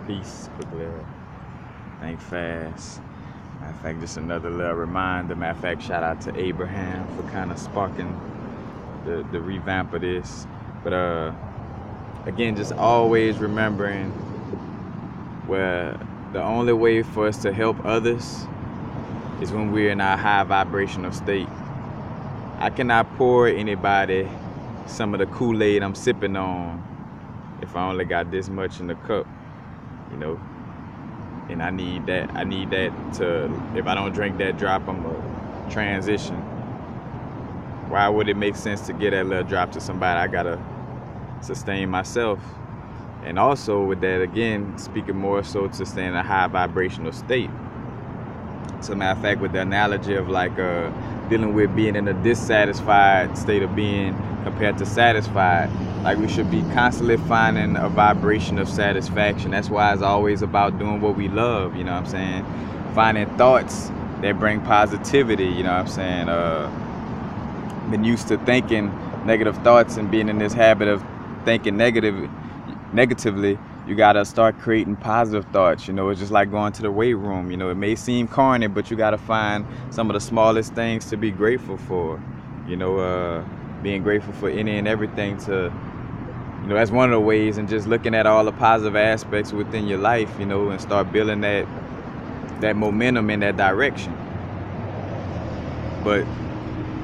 Peace, quickly. Think fast. Matter of fact, just another little reminder. Matter of fact, shout out to Abraham for kind of sparking the revamp of this. But again, just always remembering where the only way for us to help others is when we're in our high vibrational state. I cannot pour anybody some of the Kool-Aid I'm sipping on if I only got this much in the cup, you know. And I need that to, if I don't drink that drop, I'm gonna transition. Why would it make sense to get that little drop to somebody? I gotta sustain myself. And also with that, again, speaking more so to stay in a high vibrational state. So matter of fact, with the analogy of like dealing with being in a dissatisfied state of being compared to satisfied, like we should be constantly finding a vibration of satisfaction. That's why it's always about doing what we love, you know what I'm saying? Finding thoughts that bring positivity, you know what I'm saying? Been used to thinking negative thoughts and being in this habit of thinking negatively. You gotta start creating positive thoughts. You know, it's just like going to the weight room. You know, it may seem corny, but you gotta find some of the smallest things to be grateful for. You know, being grateful for any and everything to, you know, that's one of the ways, and just looking at all the positive aspects within your life, you know, and start building that momentum in that direction. But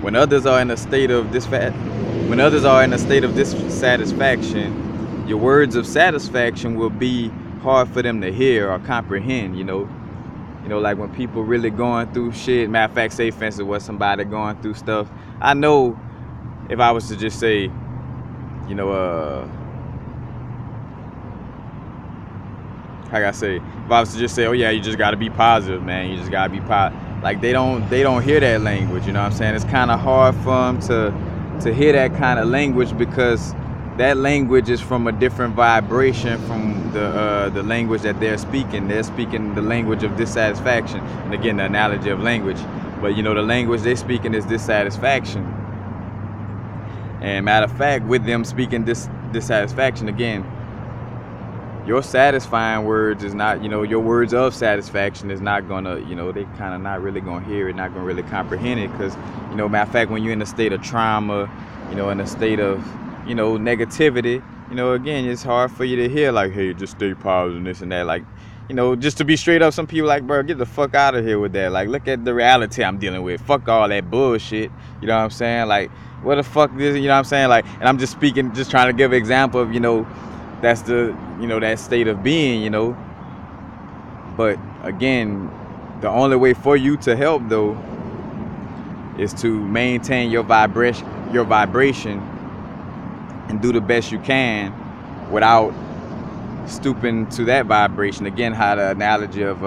when others are in a state of dissatisfaction, your words of satisfaction will be hard for them to hear or comprehend, you know. You know, like when people really going through shit, matter of fact, say for instance, was somebody going through stuff. I know if I was to just say, you know, how can I say, if I was to just say, oh yeah, you just gotta be positive, man, you just gotta be positive. Like they don't hear that language, you know what I'm saying? It's kind of hard for them to hear that kind of language, because that language is from a different vibration from the language that they're speaking. They're speaking the language of dissatisfaction. And again, the analogy of language. But you know, the language they're speaking is dissatisfaction. And matter of fact, with them speaking dissatisfaction, again, your satisfying words is not, you know, your words of satisfaction is not gonna, you know, they kind of not really gonna hear it, not gonna really comprehend it. Because, you know, matter of fact, when you're in a state of trauma, you know, in a state of, you know, negativity, you know, again, it's hard for you to hear like, hey, just stay positive and this and that. Like, you know, just to be straight up, some people like, bro, get the fuck out of here with that. Like, look at the reality I'm dealing with. Fuck all that bullshit. You know what I'm saying? Like, what the fuck this, you know what I'm saying? Like, and I'm just speaking, just trying to give an example of, you know, that's the, you know, that state of being, you know. But again, the only way for you to help though is to maintain your vibration and do the best you can without stooping to that vibration. Again, how the analogy of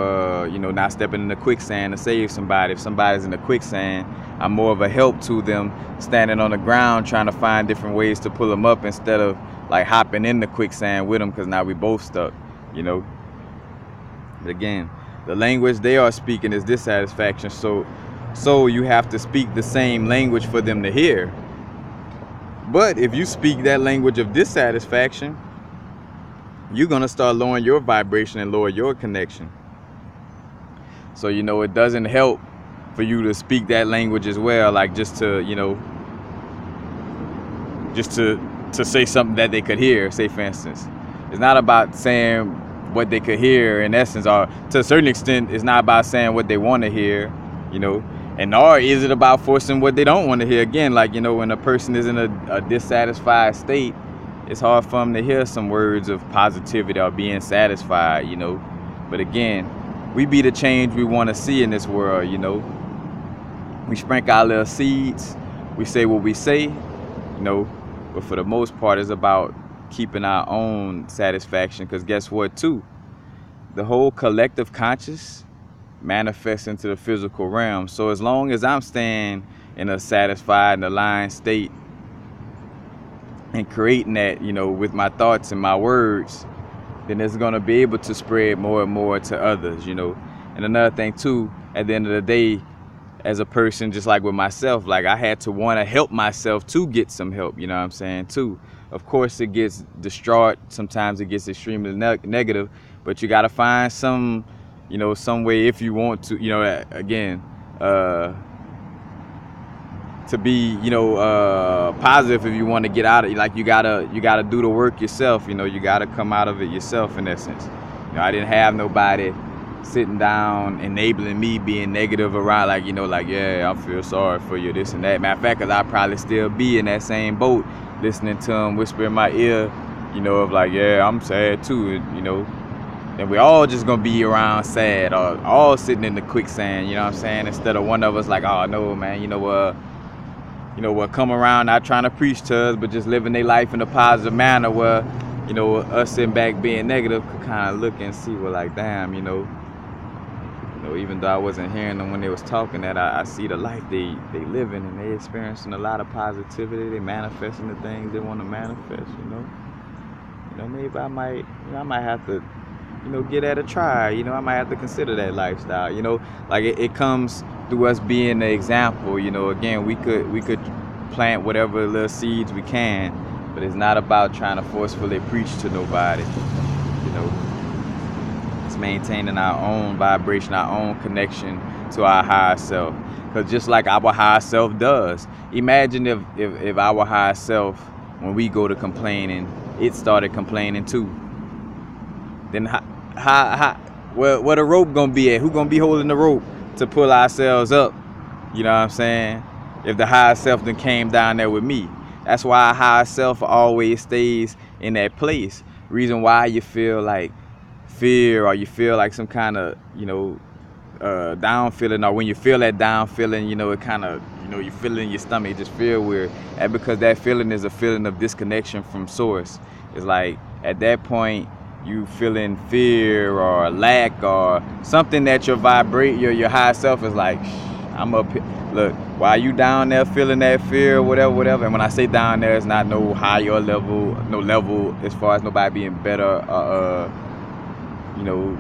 you know, not stepping in the quicksand to save somebody. If somebody's in the quicksand, I'm more of a help to them, standing on the ground trying to find different ways to pull them up instead of like hopping in the quicksand with them, because now we both stuck, you know. But again, the language they are speaking is dissatisfaction, so you have to speak the same language for them to hear. But if you speak that language of dissatisfaction, you're gonna start lowering your vibration and lower your connection. So, you know, it doesn't help for you to speak that language as well, like just to, you know, just to say something that they could hear. Say for instance, it's not about saying what they could hear in essence, or to a certain extent, it's not about saying what they want to hear, you know. And nor is it about forcing what they don't want to hear. Again, like, you know, when a person is in a dissatisfied state, it's hard for them to hear some words of positivity or being satisfied, you know. But again, we be the change we want to see in this world, you know. We sprinkle our little seeds, we say what we say, you know, but for the most part, it's about keeping our own satisfaction. Because guess what, too? The whole collective conscious manifests into the physical realm. So as long as I'm staying in a satisfied and aligned state and creating that, you know, with my thoughts and my words, then it's going to be able to spread more and more to others, you know. And another thing too, at the end of the day, as a person, just like with myself, like I had to want to help myself to get some help, you know what I'm saying, too. Of course, it gets distraught. Sometimes it gets extremely negative. but you got to find some, you know, some way if you want to, you know, again, to be, you know, positive. If you want to get out of it, like you gotta do the work yourself. You know, you gotta come out of it yourself in essence. You know, I didn't have nobody sitting down enabling me being negative around, like, you know, like, yeah, I feel sorry for you, this and that. Matter of fact, cause I'd probably still be in that same boat, listening to him whisper in my ear, you know, of like, yeah, I'm sad too, you know. And we all just gonna be around sad, or all sitting in the quicksand, you know what I'm saying? Instead of one of us like, oh no, man, you know what, come around not trying to preach to us, but just living their life in a positive manner, where, you know, us sitting back being negative could kind of look and see, well, like, damn, you know, even though I wasn't hearing them when they was talking, that I see the life they living, and they experiencing a lot of positivity. They manifesting the things they want to manifest, you know. You know, maybe I might have to, you know, get at a try. You know, I might have to consider that lifestyle. You know, like it comes through us being the example. You know, again, we could plant whatever little seeds we can, but it's not about trying to forcefully preach to nobody. You know, it's maintaining our own vibration, our own connection to our higher self. Because just like our higher self does, imagine if our higher self, when we go to complaining, it started complaining too. Then where the rope gonna be at? Who gonna be holding the rope to pull ourselves up? You know what I'm saying? If the higher self then came down there with me. That's why our higher self always stays in that place. Reason why you feel like fear, or you feel like some kind of, you know, down feeling, or when you feel that down feeling, you know, it kind of, you know, you feel it in your stomach, it just feel weird. And because that feeling is a feeling of disconnection from source. It's like at that point you feeling fear or lack or something that your higher self is like, I'm up here. Look, while you down there feeling that fear, whatever. And when I say down there, it's not no higher level, no level as far as nobody being better, you know,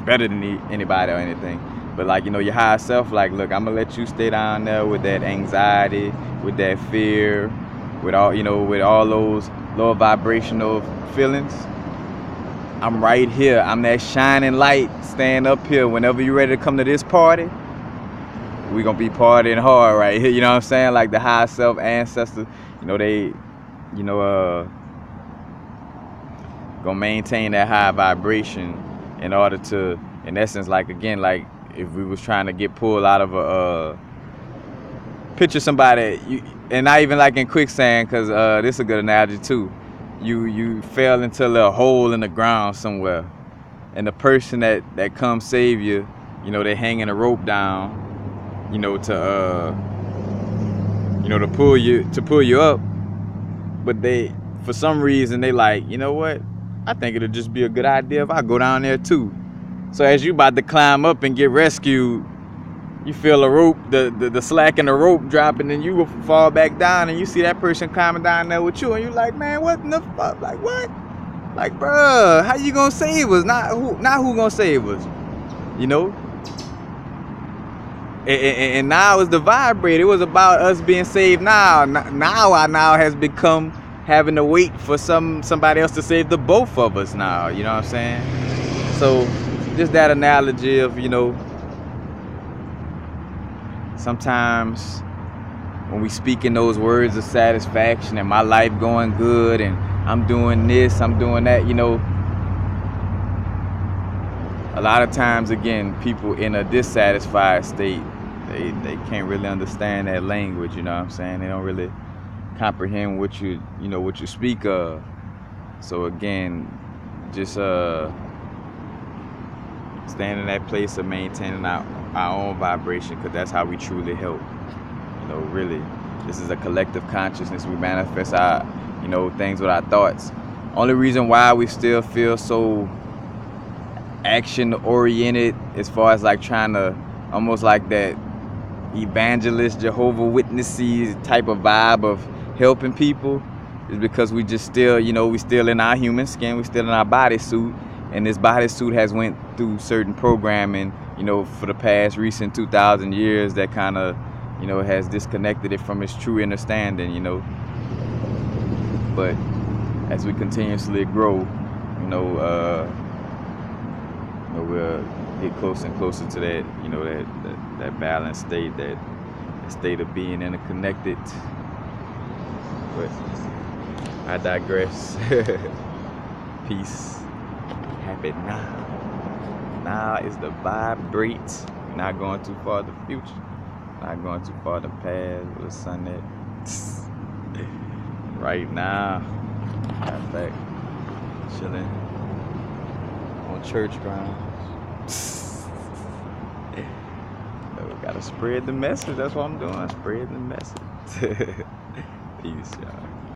better than anybody or anything. But like, you know, your higher self, like, look, I'm gonna let you stay down there with that anxiety, with that fear, with all, you know, with all those lower vibrational feelings. I'm right here. I'm that shining light staying up here. Whenever you're ready to come to this party, we gonna be partying hard right here. You know what I'm saying? Like the higher self ancestors, you know, they, you know, gonna maintain that high vibration in order to, in essence, like, again, like if we was trying to get pulled out of a picture somebody, and not even like in quicksand, because this is a good analogy too. You fell into a little hole in the ground somewhere, and the person that comes save you, you know, they hanging a rope down, you know, to you know, to pull you up, but they, for some reason, they like, you know what, I think it'll just be a good idea if I go down there too. So as you about to climb up and get rescued, you feel a rope, the slack in the rope dropping, and you will fall back down, and you see that person climbing down there with you, and you're like, man, what in the fuck? Like, what? Like, bruh, how you gonna save us? Not who gonna save us? You know? And now it's the vibrate. It was about us being saved now. Now I has become having to wait for somebody else to save the both of us now. You know what I'm saying? So just that analogy of, you know, sometimes when we speak in those words of satisfaction and my life going good and I'm doing this, I'm doing that, you know, a lot of times, again, people in a dissatisfied state, they can't really understand that language, you know what I'm saying? They don't really comprehend what you speak of. So again, just staying in that place of maintaining our own vibration, because that's how we truly help. You know, really, this is a collective consciousness. We manifest our, you know, things with our thoughts. Only reason why we still feel so action oriented, as far as like trying to, almost like that evangelist, Jehovah Witnesses type of vibe of helping people, is because we just still, you know, we still in our human skin, we still in our bodysuit, and this bodysuit has went through certain programming, you know, for the past recent 2,000 years that kind of, you know, has disconnected it from its true understanding, you know. But as we continuously grow, you know, we'll get closer and closer to that, you know, that balanced state, that state of being interconnected. But I digress. Peace. Happy now. Now is the vibrate. Not going too far in the future. Not going too far in the past with the sun that right now. Matter of fact, chilling on church grounds. So we gotta spread the message. That's what I'm doing. Spread the message. Peace, y'all.